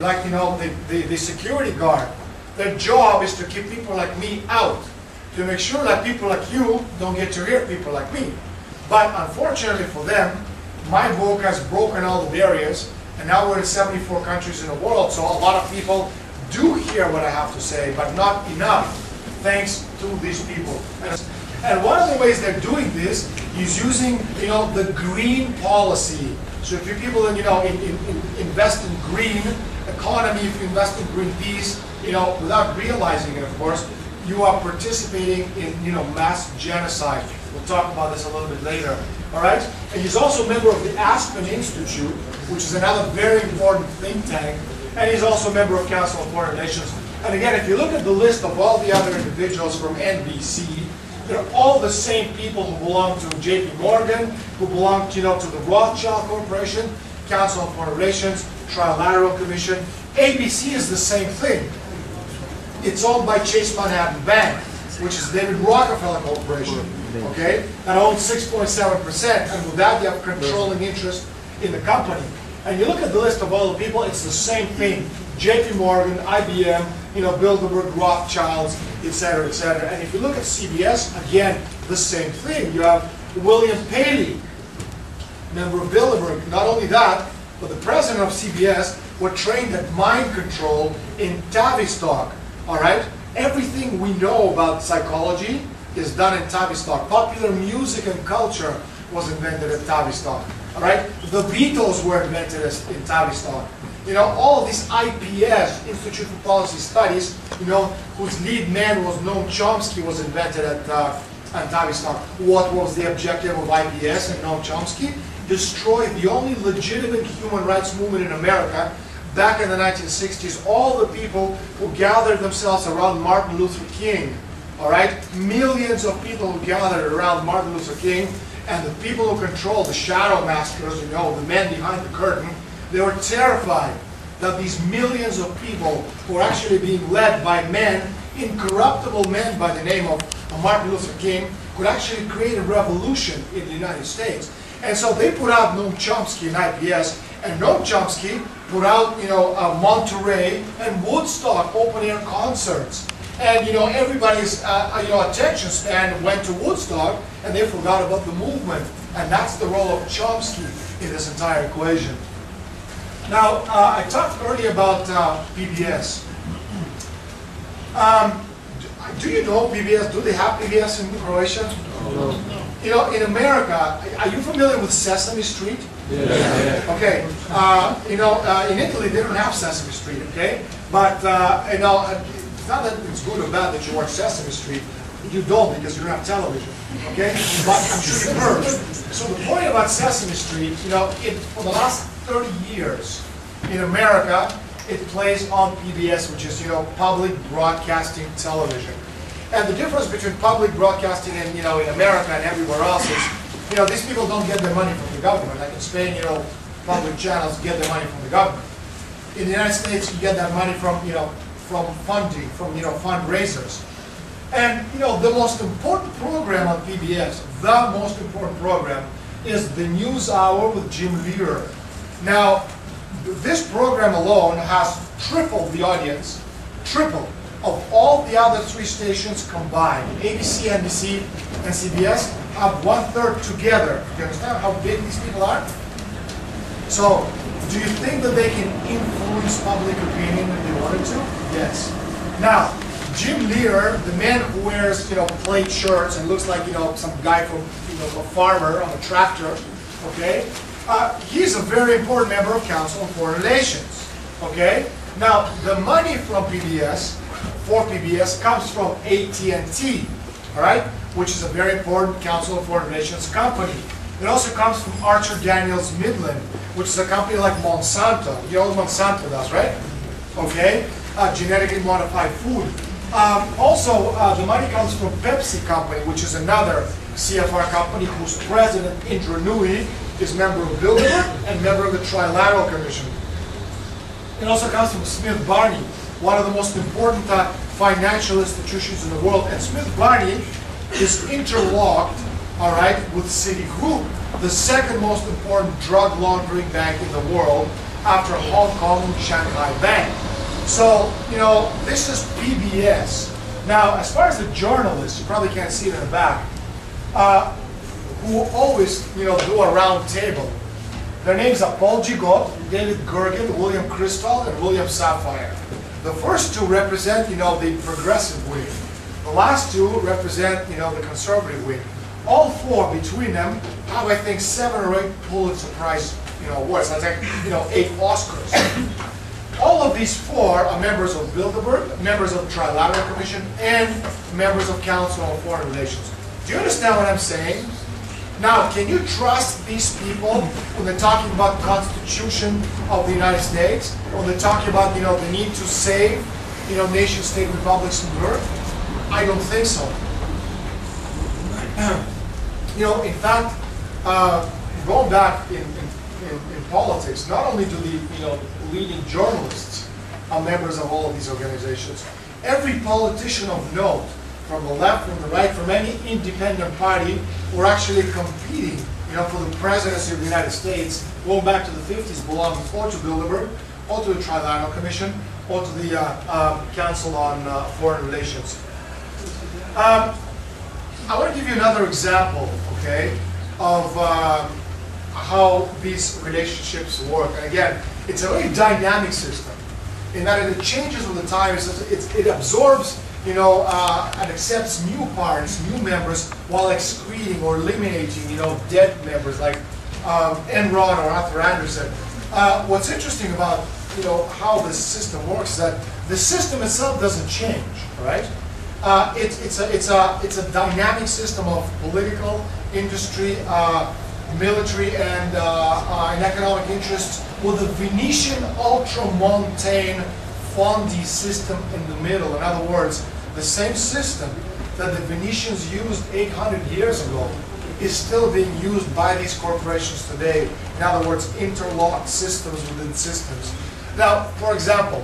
Like, you know, the security guard, their job is to keep people like me out, to make sure that people like you don't get to hear people like me. But unfortunately for them, my book has broken all the barriers, and now we're in 74 countries in the world, so a lot of people do hear what I have to say, but not enough, thanks to these people. And one of the ways they're doing this is using, you know, the green policy. So if you people, you know, invest in green economy, if you invest in green peace, you know, without realizing it, of course, you are participating in, you know, mass genocide. We'll talk about this a little bit later. All right? And he's also a member of the Aspen Institute, which is another very important think tank, and he's also a member of Council of Foreign Relations. And again, if you look at the list of all the other individuals from NBC, they're all the same people who belong to JP Morgan, who belong to, you know, to the Rothschild Corporation, Council of Foreign Relations, Trilateral Commission. ABC is the same thing. It's owned by Chase Manhattan Bank, which is David Rockefeller Corporation, okay? That owns 6.7%, and with that you have controlling interest in the company. And you look at the list of all the people, it's the same thing. JP Morgan, IBM, you know, Bilderberg, Rothschilds, etc., etc. And if you look at CBS, again, the same thing. You have William Paley, member of Bilderberg. Not only that, but the president of CBS was trained at mind control in Tavistock. All right? Everything we know about psychology is done in Tavistock. Popular music and culture was invented at Tavistock. All right? The Beatles were invented in Tavistock. You know, all of these IPS, Institute for Policy Studies, you know, whose lead man was Noam Chomsky, was invented at Tavistock. What was the objective of IPS and Noam Chomsky? Destroy the only legitimate human rights movement in America back in the 1960s. All the people who gathered themselves around Martin Luther King, all right? Millions of people who gathered around Martin Luther King, and the people who controlled the shadow masters, you know, the men behind the curtain, they were terrified that these millions of people who were actually being led by men, incorruptible men by the name of Martin Luther King, could actually create a revolution in the United States. And so they put out Noam Chomsky and IPS, and Noam Chomsky put out, you know, Monterey and Woodstock open-air concerts. And, you know, everybody's, you know, attention span went to Woodstock, and they forgot about the movement. And that's the role of Chomsky in this entire equation. Now, I talked earlier about PBS. Do you know PBS? Do they have PBS in Croatia? No. You know, in America, are you familiar with Sesame Street? Yeah. Okay. You know, in Italy, they don't have Sesame Street, okay? But, you know, it's not that it's good or bad that you watch Sesame Street. You don't, because you don't have television, okay? But I'm sure you've heard. So the point about Sesame Street, you know, for the last 30 years in America, it plays on PBS, which is, you know, public broadcasting television. And the difference between public broadcasting and, you know, in America and everywhere else is, you know, these people don't get their money from the government. Like in Spain, you know, public channels get their money from the government. In the United States, you get that money from, you know, from funding, from, you know, fundraisers. And, you know, the most important program on PBS, the most important program, is the News Hour with Jim Lear. Now, this program alone has tripled the audience, tripled, of all the other three stations combined. ABC, NBC, and CBS have 1/3 together. Do you understand how big these people are? So, do you think that they can influence public opinion if they wanted to? Yes. Now, Jim Lear, the man who wears, you know, plaid shirts and looks like, you know, some guy from, you know, a farmer on a tractor, okay? He's a very important member of Council on Foreign Relations, okay? Now, the money from PBS, for PBS, comes from AT&T, all right? Which is a very important Council of Foreign Relations company. It also comes from Archer Daniels Midland, which is a company like Monsanto. You know what Monsanto does, right? Okay? Genetically modified food. Also, the money comes from Pepsi Company, which is another CFR company whose president, Indra Nooyi, is member of Bilderberg and member of the Trilateral Commission. It also comes from Smith Barney, one of the most important financial institutions in the world. And Smith Barney is interlocked, all right, with Citigroup, the second most important drug laundering bank in the world, after Hong Kong Shanghai Bank. So, this is PBS. Now, as far as the journalists, you probably can't see it in the back, who always, do a round table. Their names are Paul Gigot, David Gergen, William Kristol, and William Sapphire. The first two represent, the progressive wing. The last two represent, the conservative wing. All four between them have, I think, 7 or 8 Pulitzer Prize, awards. That's like, 8 Oscars. All of these 4 are members of Bilderberg, members of the Trilateral Commission, and members of Council on Foreign Relations. Do you understand what I'm saying? Now, can you trust these people when they're talking about the Constitution of the United States? When they're talking about, the need to save, nation, state, republics, and Earth? I don't think so. In fact, going back in politics, not only do the, leading journalists are members of all of these organizations, every politician of note, from the left, from the right, from any independent party, were actually competing, for the presidency of the United States, going back to the 50s, belonging or to Bilderberg, or to the Trilateral Commission, or to the Council on Foreign Relations. I want to give you another example, okay, of how these relationships work. And again, it's a very dynamic system in that it changes with the time. It absorbs, and accepts new parts, new members, while excreting or eliminating, dead members like Enron or Arthur Andersen. What's interesting about, how this system works is that the system itself doesn't change, right? It's a dynamic system of political, industry, military, and economic interests, with a Venetian ultramontane Fondi system in the middle. In other words, the same system that the Venetians used 800 years ago is still being used by these corporations today. In other words, interlocked systems within systems. Now, for example,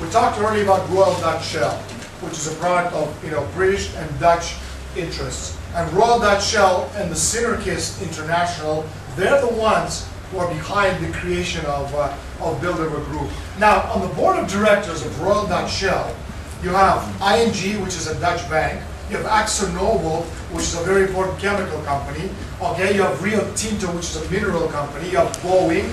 we talked earlier about Royal Dutch Shell, which is a product of British and Dutch interests. And Royal Dutch Shell and the Synergist International, they're the ones who are behind the creation of Bilderberg Group. Now, on the board of directors of Royal Dutch Shell, you have ING, which is a Dutch bank. You have AkzoNobel, which is a very important chemical company. Okay, you have Rio Tinto, which is a mineral company. You have Boeing,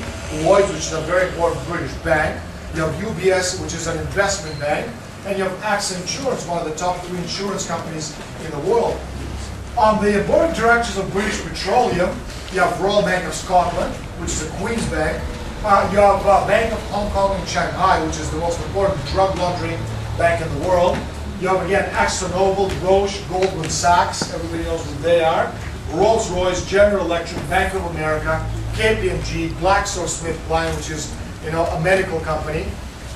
Lloyds, which is a very important British bank. You have UBS, which is an investment bank. And you have AXA Insurance, one of the top 3 insurance companies in the world. On the board of directors of British Petroleum, you have Royal Bank of Scotland, which is a Queen's Bank. You have Bank of Hong Kong and Shanghai, which is the most important drug laundering bank in the world. You have, again, AkzoNobel, Roche, Goldman Sachs, everybody knows who they are. Rolls-Royce, General Electric, Bank of America, KPMG, GlaxoSmithKline, which is, a medical company.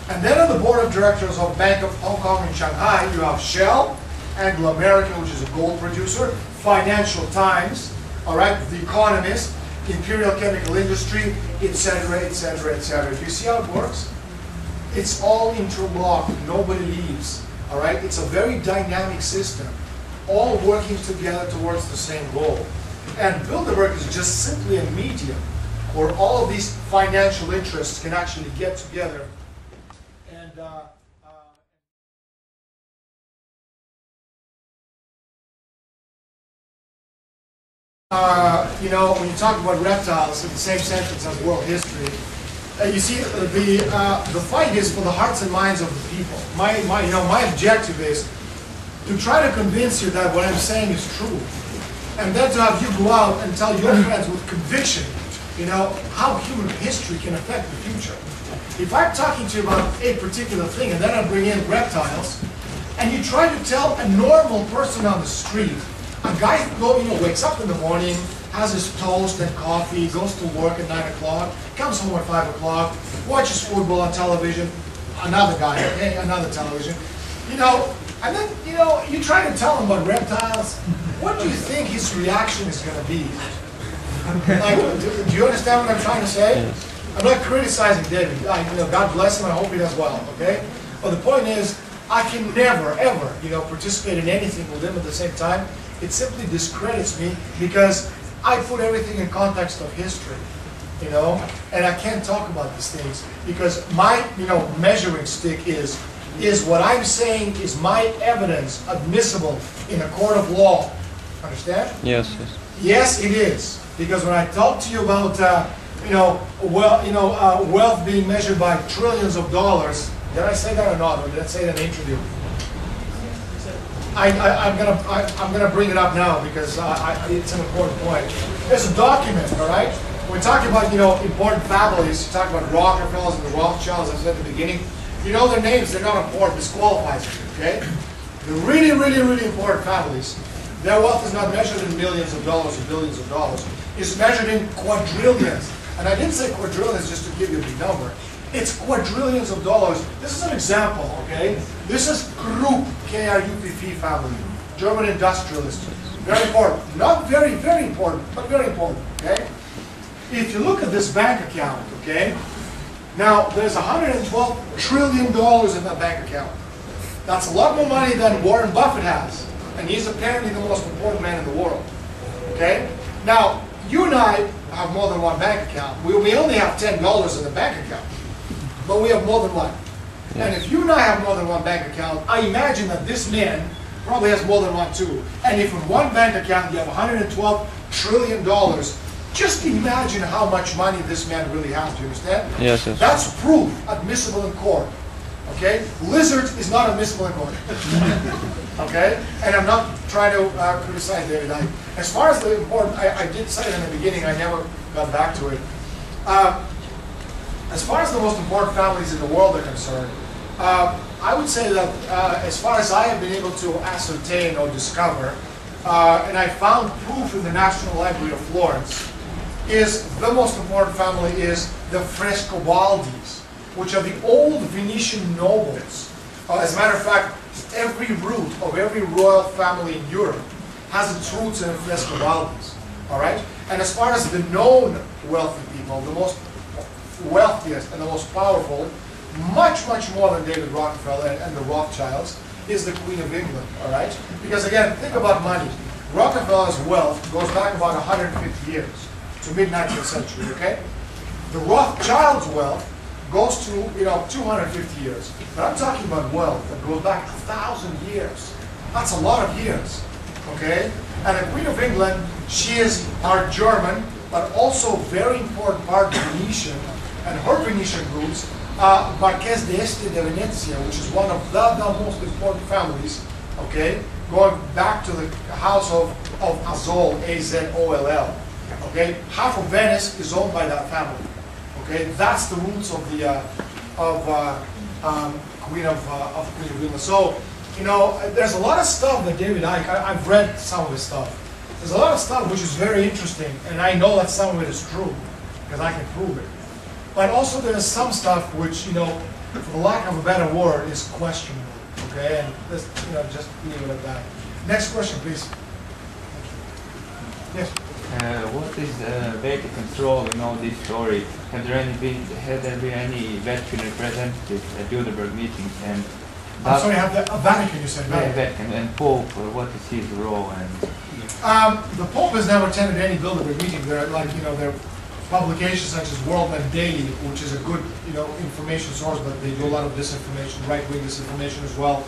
And then on the board of directors of Bank of Hong Kong and Shanghai, you have Shell, Anglo American, which is a gold producer, Financial Times, all right, The Economist, Imperial Chemical Industry, etc., etc., etc. Do you see how it works? It's all interlocked. Nobody leaves. All right? It's a very dynamic system, all working together towards the same goal. And Bilderberg is just simply a medium where all of these financial interests can actually get together and when you talk about reptiles in the same sentence as world history, you see, the fight is for the hearts and minds of the people. My objective is to try to convince you that what I'm saying is true, and then to have you go out and tell your friends with conviction, how human history can affect the future. If I'm talking to you about a particular thing, and then I bring in reptiles, and you try to tell a normal person on the street, a guy who wakes up in the morning, has his toast and coffee, goes to work at 9 o'clock, comes home at 5 o'clock, watches football on television, another guy, okay, another television, and then, you try to tell him about reptiles, what do you think his reaction is going to be? Like, do you understand what I'm trying to say? I'm not criticizing David. God bless him, I hope he does well, okay? But the point is, I can never, ever, participate in anything with him at the same time. It simply discredits me because I put everything in context of history. you know, and I can't talk about these things because my, measuring stick is what I'm saying is my evidence admissible in a court of law. Understand? Yes, yes. Yes, it is. Because when I talk to you about, wealth being measured by trillions of dollars, did I say that or not? Or did I say that in an interview? I'm gonna bring it up now because it's an important point. There's a document, all right? We're talking about, important families. You talk about Rockefellers and the Rothschilds, as I said at the beginning. You know their names, they're not important, disqualifies it, okay? The really, really, really important families, their wealth is not measured in millions of dollars or billions of dollars. It's measured in quadrillions. And I didn't say quadrillions just to give you a big number. It's quadrillions of dollars. This is an example, okay? This is Krupp, K-R-U-P-P family, German industrialist. Very important. Not very, very important, but very important, okay? If you look at this bank account, okay? Now, there's $112 trillion in that bank account. That's a lot more money than Warren Buffett has. And he's apparently the most important man in the world, okay? Now, you and I have more than one bank account. We only have $10 in the bank account, but we have more than one. And if you and I have more than one bank account, I imagine that this man probably has more than one too. And if in one bank account you have $112 trillion, just imagine how much money this man really has. Do you understand? Yes, yes. That's proof admissible in court. Okay? Lizard is not admissible in court. Okay? And I'm not trying to criticize David. As far as the important, I did say it in the beginning, I never got back to it. As far as the most important families in the world are concerned, I would say that as far as I have been able to ascertain or discover, and I found proof in the National Library of Florence, is the most important family is the Frescobaldis, which are the old Venetian nobles. As a matter of fact, every root of every royal family in Europe has its roots in the Frescobaldis. All right? And as far as the known wealthy people, the most wealthiest and the most powerful, much, much more than David Rockefeller and the Rothschilds, is the Queen of England. All right? Because again, think about money. Rockefeller's wealth goes back about 150 years to mid-19th century. Okay? The Rothschilds' wealth goes to 250 years. But I'm talking about wealth that goes back 1,000 years. That's a lot of years. Okay? And the Queen of England, she is our German, but also very important part of Venetian, and her Venetian roots, Marquess de Este de Venezia, which is one of the most important families, okay, going back to the house of Azol, A-Z-O-L-L. Okay? Half of Venice is owned by that family. Okay? That's the roots of the Queen of England. So, there's a lot of stuff that David Icke, I've read some of his stuff. There's a lot of stuff which is very interesting, and I know that some of it is true, because I can prove it. But also there's some stuff which, for the lack of a better word, is questionable. Okay, and let's, just leave it at that. Next question, please. Yes. What is Vatican's role in all this story? Have there been any Vatican representatives at Bilderberg meetings? And I'm sorry, have the Vatican, you said? Vatican and Pope. What is his role? And the Pope has never attended any Bilderberg meeting. There are there are publications such as World Man Daily, which is a good information source, but they do a lot of disinformation, right-wing disinformation as well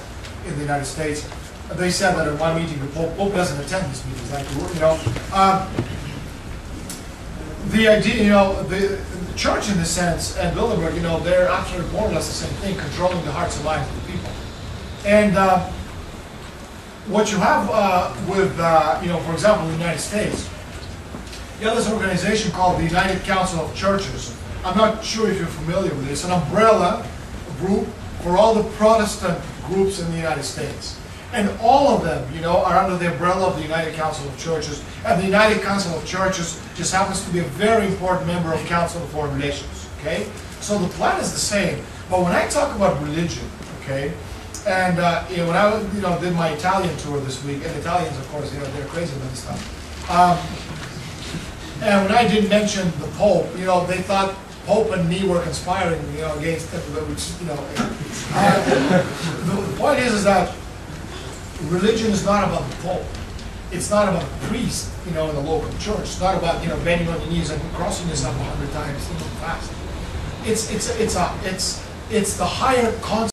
in the United States. They said that in one meeting the Pope doesn't attend these meetings. The idea, the church in this sense, and Bilderberg, they're actually more or less the same thing, controlling the hearts and minds of the people. And what you have with, for example, in the United States, you have this organization called the United Council of Churches. I'm not sure if you're familiar with it. It's an umbrella group for all the Protestant groups in the United States. And all of them, are under the umbrella of the United Council of Churches. And the United Council of Churches just happens to be a very important member of Council of Foreign Relations, okay? So the plan is the same. But when I talk about religion, okay, and when I did my Italian tour this week, and Italians, of course, they're crazy about this stuff. And when I didn't mention the Pope, they thought Pope and me were conspiring, against him, which, the point is that religion is not about the Pope. It's not about a priest, you know, in the local church. It's not about, you know, bending on your knees and crossing yourself 100 times, you know, fast. It's the higher concept.